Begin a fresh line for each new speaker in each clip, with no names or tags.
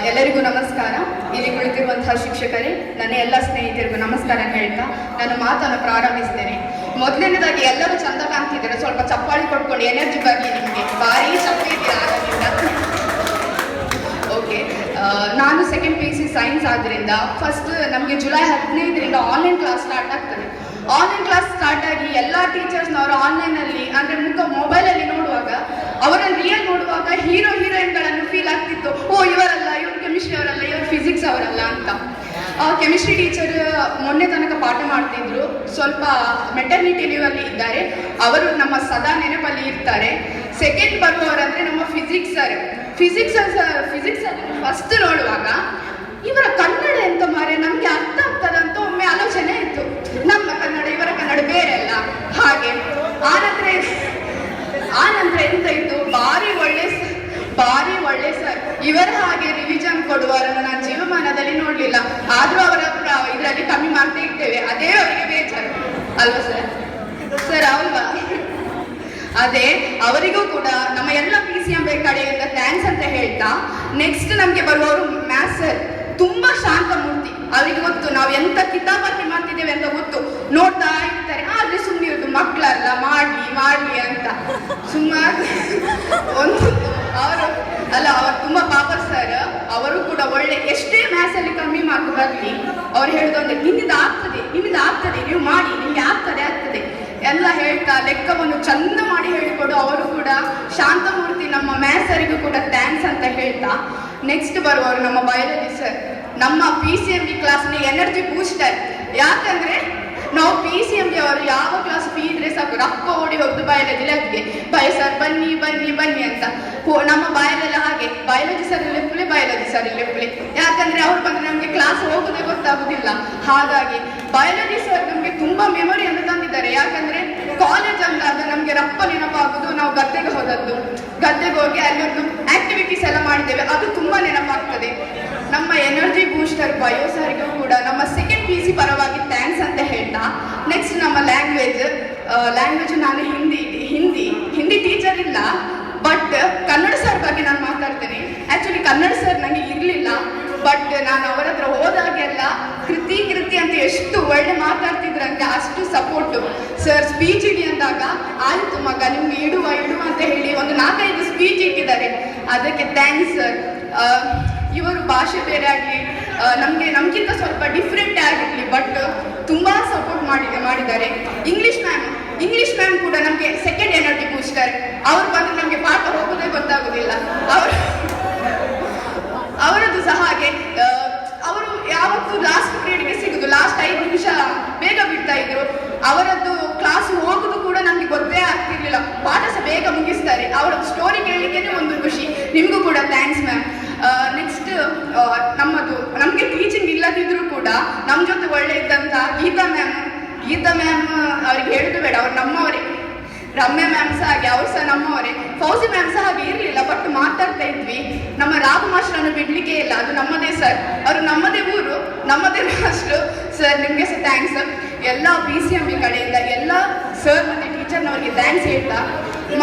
ಎಲ್ಲರಿಗೂ ನಮಸ್ಕಾರ. ಇಲ್ಲಿ ಕುಳಿತಿರುವಂತಹ ಶಿಕ್ಷಕರೇ, ನನ್ನ ಎಲ್ಲ ಸ್ನೇಹಿತರಿಗೂ ನಮಸ್ಕಾರ ಹೇಳ್ತಾ ನಾನು ಮಾತನ್ನು ಪ್ರಾರಂಭಿಸ್ತೇನೆ. ಮೊದಲನೇದಾಗಿ ಎಲ್ಲರೂ ಚಂದ ಕಾಣ್ತಿದ್ದಾರೆ, ಸ್ವಲ್ಪ ಚಪ್ಪಾಳಿ ಕೊಟ್ಕೊಂಡು ಎನರ್ಜಿ ಬರಲಿ ನಿಮಗೆ. ಭಾರಿ ಚಪ್ಪಲಿ ಇದ್ದೀರಾ. ಓಕೆ, ನಾನು ಸೆಕೆಂಡ್ PUC ಸೈನ್ಸ್ ಆದ್ದರಿಂದ ಫಸ್ಟ್ ನಮಗೆ ಜುಲೈ 15ರಿಂದ ಆನ್ಲೈನ್ ಕ್ಲಾಸ್ ಸ್ಟಾರ್ಟ್ ಆಗ್ತದೆ. ಆನ್ಲೈನ್ ಕ್ಲಾಸ್ ಸ್ಟಾರ್ಟ್ ಆಗಿ ಎಲ್ಲ ಟೀಚರ್ಸ್ನವರು ಆನ್ಲೈನಲ್ಲಿ ಅಂದರೆ ಮೊಬೈಲಲ್ಲಿ ನೋಡುವಾಗ ಅವರನ್ನು ರಿಯಲ್ ನೋಡುವಾಗ ಹೀರೋಯಿನ್ಗಳನ್ನು ಫೀಲ್ ಆಗ್ತಿತ್ತು. ಓ ಇವರಲ್ಲ, ಇವರು ಕೆಮಿಸ್ಟ್ರಿ ಅವರಲ್ಲ, ಇವರು ಫಿಸಿಕ್ಸ್ ಅವರಲ್ಲ ಅಂತ. ಕೆಮಿಸ್ಟ್ರಿ ಟೀಚರ್ ಮೊನ್ನೆ ತನಕ ಪಾಠ ಮಾಡ್ತಿದ್ರು, ಸ್ವಲ್ಪ ಮೆಟರ್ನಿಟಿ ಲೀವಲ್ಲಿ ಇದ್ದಾರೆ. ಅವರು ನಮ್ಮ ಸದಾ ನೆನಪಲ್ಲಿ ಇರ್ತಾರೆ. ಸೆಕೆಂಡ್ ಬರುವವರಂದ್ರೆ ನಮ್ಮ ಫಿಸಿಕ್ಸ್ ಸರ್ ಫಸ್ಟ್ ನೋಡುವಾಗ ಇವರ ಕನ್ನಡ ಎಂತ ಮಾರೆ ನಮ್ಗೆ ಅರ್ಥ ಆಗ್ತದಂತ ಒಮ್ಮೆ ಆಲೋಚನೆ ಇತ್ತು. ನಮ್ಮ ಕನ್ನಡ ಇವರ ಕನ್ನಡ ಬೇರೆ ಅಲ್ಲ ಹಾಗೆ. ಆನಂತರ ಎಂತ ಇತ್ತು, ಭಾರಿ ಒಳ್ಳೆ ಸರ್. ಇವರ ಹಾಗೆ ರಿವಿಷನ್ ಕೊಡುವವರನ್ನು ನಾನು ಜೀವಮಾನದಲ್ಲಿ ನೋಡ್ಲಿಲ್ಲ. ಆದ್ರೂ ಅವರ ಇದರಲ್ಲಿ ಕಮ್ಮಿ ಮಾಡ್ತಾ ಇರ್ತೇವೆ, ಅದೇ ಅವರಿಗೆ ಬೇಜಾರು ಅಲ್ವಾ ಸರ್ ಅಲ್ವಾ? ಅದೇ ಅವರಿಗೂ ಕೂಡ ನಮ್ಮ ಎಲ್ಲ PCMB ಕಡೆಯಿಂದ ಥ್ಯಾಂಕ್ಸ್ ಅಂತ ಹೇಳ್ತಾ, ನೆಕ್ಸ್ಟ್ ನಮ್ಗೆ ಬರುವವರು ಮ್ಯಾಥ್ಸ್ ಸರ್. ತುಂಬಾ ಶಾಂತ ಮೂರ್ತಿ. ಅವರಿಗೆ ಗೊತ್ತು ನಾವು ಎಂತ ಕಿತಾಪತಿ ಮಾಡ್ತಿದ್ದೇವೆ ಅಂತ ಗೊತ್ತು. ನೋಡ್ತಾ ಇರ್ತಾರೆ, ಆದ್ರೆ ಸುಮ್ಮನೆ ಇರೋದು ಮಕ್ಕಳಲ್ಲ, ಮಾಡ್ಲಿ ಅಂತ ಸುಮಾರು ಅವರು ತುಂಬಾ ಪಾಪ ಸರ್. ಅವರು ಕೂಡ ಒಳ್ಳೆ, ಎಷ್ಟೇ ಮ್ಯಾಥ್ಸ್ ಅಲ್ಲಿ ಕಮ್ಮಿ ಮಾರ್ಕ್ ಬರಲಿ ಅವ್ರು ಹೇಳುದು ನಿಮ್ಮಿಂದ ಆಗ್ತದೆ, ನೀವು ಮಾಡಿ, ನಿಮ್ಗೆ ಆಗ್ತದೆ ಎಲ್ಲ ಹೇಳ್ತಾ ಲೆಕ್ಕವನ್ನು ಚಂದ ಮಾಡಿ ಹೇಳಿಕೊಡು. ಅವರು ಕೂಡ ಶಾಂತಮೂರ್ತಿ. ನಮ್ಮ ಮ್ಯಾಥ್ಸ್ ಅವರಿಗೂ ಕೂಡ ಥ್ಯಾಂಕ್ಸ್ ಅಂತ ಹೇಳ್ತಾ, ನೆಕ್ಸ್ಟ್ ಬರುವವರು ನಮ್ಮ ಬಯಾಲಜಿ ಸರ್. ನಮ್ಮ PCMB ಕ್ಲಾಸ್ನ ಎನರ್ಜಿ ಬೂಸ್ಟರ್. ಯಾಕಂದ್ರೆ ನಾವು PCMB ಅವರು ಯಾವ ಕ್ಲಾಸ್ ಫೀ ಇದ್ರೆ ಸಾಕು ರಪ್ಪ ಓಡಿ ಹೋಗುದು ಬಯಾಲಜಿ ಲ್ಯಾಬ್ಗೆ. ಸರ್ ಬನ್ನಿ ಅಂತ. ನಮ್ಮ ಬಾಯಲೆಲ್ಲ ಹಾಗೆ ಬಯಾಲಜಿ ಸರ್ ಲೆಪ್ಪಲೆ. ಯಾಕಂದ್ರೆ ಅವ್ರು ಬಂದ್ರೆ ನಮ್ಗೆ ಕ್ಲಾಸ್ ಹೋಗೋದೇ ಗೊತ್ತಾಗುದಿಲ್ಲ. ಹಾಗಾಗಿ ಬಯಾಲಜಿ ಸರ್ ನಮ್ಗೆ ತುಂಬಾ ಮೆಮೊರಿಯನ್ನು ತಂದಿದ್ದಾರೆ. ಯಾಕಂದ್ರೆ ಕಾಲೇಜ್ ಅಂದಾಗ ನಮ್ಗೆ ರಪ್ಪ ನೆನಪಾಗುದು ನಾವು ಗದ್ದೆಗೆ ಹೋಗಿ ಅಲ್ಲಿ ಒಂದು ಆಕ್ಟಿವಿಟೀಸ್ ಎಲ್ಲ ಮಾಡಿದ್ದೇವೆ, ಅದು ತುಂಬಾ ನೆನಪಾಗ್ತದೆ. ನಮ್ಮ ಎನರ್ಜಿ ಬೂಸ್ಟರ್ ಬಯೋ ಸರ್ಗೂ ಕೂಡ ನಮ್ಮ ಸೆಕೆಂಡ್ PUC ಪರವಾಗಿ ಥ್ಯಾಂಕ್ಸ್ ಅಂತ ಹೇಳ್ತಾ, ನೆಕ್ಸ್ಟ್ ನಮ್ಮ ಲ್ಯಾಂಗ್ವೇಜ್ ನಾನು ಹಿಂದಿ ಟೀಚರ್ ಇಲ್ಲ, ಬಟ್ ಕನ್ನಡ ಸರ್ ಬಗ್ಗೆ ನಾನು ಮಾತಾಡ್ತೇನೆ. ಆಕ್ಚುಲಿ ಕನ್ನಡ ಸರ್ ನನಗೆ ಇರಲಿಲ್ಲ, ಬಟ್ ನಾನು ಅವರ ಹತ್ರ ಹೋದಾಗೆಲ್ಲ ಕೃತಿ ಅಂತ ಎಷ್ಟು ಒಳ್ಳೆ ಮಾತಾಡ್ತಿದ್ರಂತೆ, ಅಷ್ಟು ಸಪೋರ್ಟು. ಸರ್ ಸ್ಪೀಚ್ ಇಡಿ ಅಂದಾಗ ಆಯ್ತು ಮಗ ನಿಮ್ಗೆ ಇಡುವ ಅಂತ ಹೇಳಿ ಒಂದು 4-5 ಸ್ಪೀಚ್ ಇಟ್ಟಿದ್ದಾರೆ. ಅದಕ್ಕೆ ಥ್ಯಾಂಕ್ಸ್ ಸರ್. ಇವರು ಭಾಷೆ ಬೇರೆ ಆಗಲಿ, ನಮ್ಗಿಂತ ಸ್ವಲ್ಪ ಡಿಫ್ರೆಂಟ್ ಆಗಿರಲಿ, ಬಟ್ ತುಂಬಾ ಸಪೋರ್ಟ್ ಮಾಡಿದ್ದಾರೆ. ಇಂಗ್ಲಿಷ್ ಮ್ಯಾಮ್ ಕೂಡ ನಮಗೆ ಸೆಕೆಂಡ್ ಎನರ್ಜಿ ಬೂಸ್ಟರ್. ಅವ್ರು ಬಂದು ನಮಗೆ ಪಾಠ ಹೋಗೋದೇ ಗೊತ್ತಾಗೋದಿಲ್ಲ. ಅವರದ್ದು ಸಹ ಹಾಗೆ. ಅವರು ಯಾವತ್ತೂ ಲಾಸ್ಟ್ ಪೀರಿಯಡ್ಗೆ ಸಿಗುದು, ಲಾಸ್ಟ್ 5 ನಿಮಿಷ ಬೇಗ ಬಿಡ್ತಾ ಇದ್ರು. ಅವರದ್ದು ಕ್ಲಾಸ್ ಹೋಗುದು ಕೂಡ ನಮ್ಗೆ ಗೊತ್ತೇ ಆಗ್ತಿರ್ಲಿಲ್ಲ. ಪಾಠ ಸಹ ಬೇಗ ಮುಗಿಸ್ತಾರೆ. ಅವರದ್ದು ಸ್ಟೋರಿ ಕೇಳಲಿಕ್ಕೆ ಒಂದು ಖುಷಿ. ನಿಮಗೂ ಕೂಡ ಥ್ಯಾಂಕ್ಸ್ ಮ್ಯಾಮ್. ನೆಕ್ಸ್ಟ್ ನಮ್ಗೆ ಟೀಚಿಂಗ್ ಇಲ್ಲದಿದ್ರು ಕೂಡ ನಮ್ಮ ಜೊತೆ ಒಳ್ಳೆ ಇದ್ದಂತ ಗೀತಾ ಮ್ಯಾಮ್ ಅವ್ರಿಗೆ ಹೇಳುದು ಬೇಡ, ಅವ್ರು ನಮ್ಮವರೇ. ರಮ್ಯಾ ಮ್ಯಾಮ್ ಸಹ ಹಾಗೆ, ಅವ್ರು ಸಹ ನಮ್ಮವರೇ. ಫೌಜಿ ಮ್ಯಾಮ್ ಸಹ ಹಾಗೆ ಇರಲಿಲ್ಲ, ಬಟ್ ಮಾತಾಡ್ತಾ ಇದ್ವಿ. ನಮ್ಮ ರಾಘು ಮಾಸ್ಟರನ್ನು ಬಿಡ್ಲಿಕ್ಕೆ ಇಲ್ಲ, ಅದು ನಮ್ಮದೇ ಸರ್. ಅವರು ನಮ್ಮದೇ ಊರು, ನಮ್ಮದೇ ಮಾಸ್ಟ್ರು ಸರ್. ನಿಮಗೆ ಸಹ ಥ್ಯಾಂಕ್ಸ್. ಎಲ್ಲ PCMB ಕಡೆಯಿಂದ ಎಲ್ಲ ಸರ್ ಮತ್ತೆ ಟೀಚರ್ನವರಿಗೆ ಥ್ಯಾಂಕ್ಸ್ ಹೇಳ್ತಾ,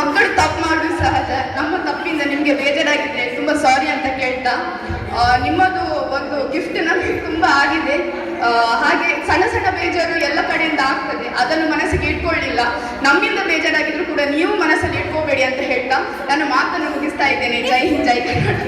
ಮಕ್ಕಳು ತಪ್ಪು ಮಾಡೋದು ಸಹಜ. ನಮ್ಮ ತಪ್ಪಿಂದ ನಿಮಗೆ ಬೇಜಾರಾಗಿದ್ರೆ ತುಂಬಾ ಸಾರಿ ಅಂತ ಕೇಳ್ತಾ, ನಿಮ್ಮದು ಒಂದು ಗಿಫ್ಟ್ ನಮಗೆ ತುಂಬಾ ಆಗಿದೆ. ಹಾಗೆ ಸಣ್ಣ ಬೇಜಾರು ಎಲ್ಲ ಕಡೆಯಿಂದ ಆಗ್ತದೆ, ಅದನ್ನು ಮನಸ್ಸಿಗೆ ಇಟ್ಕೊಳ್ಳಿಲ್ಲ. ನಮ್ಮಿಂದ ಬೇಜಾರಾಗಿದ್ರು ಕೂಡ ನೀವು ಮನಸ್ಸಲ್ಲಿ ಇಟ್ಕೋಬೇಡಿ ಅಂತ ಹೇಳ್ತಾ ನನ್ನ ಮಾತನ್ನು ಮುಗಿಸ್ತಾ ಇದ್ದೇನೆ. ಜೈ ಹಿಂದ್, ಜೈ ಕರ್ನಾಟಕ.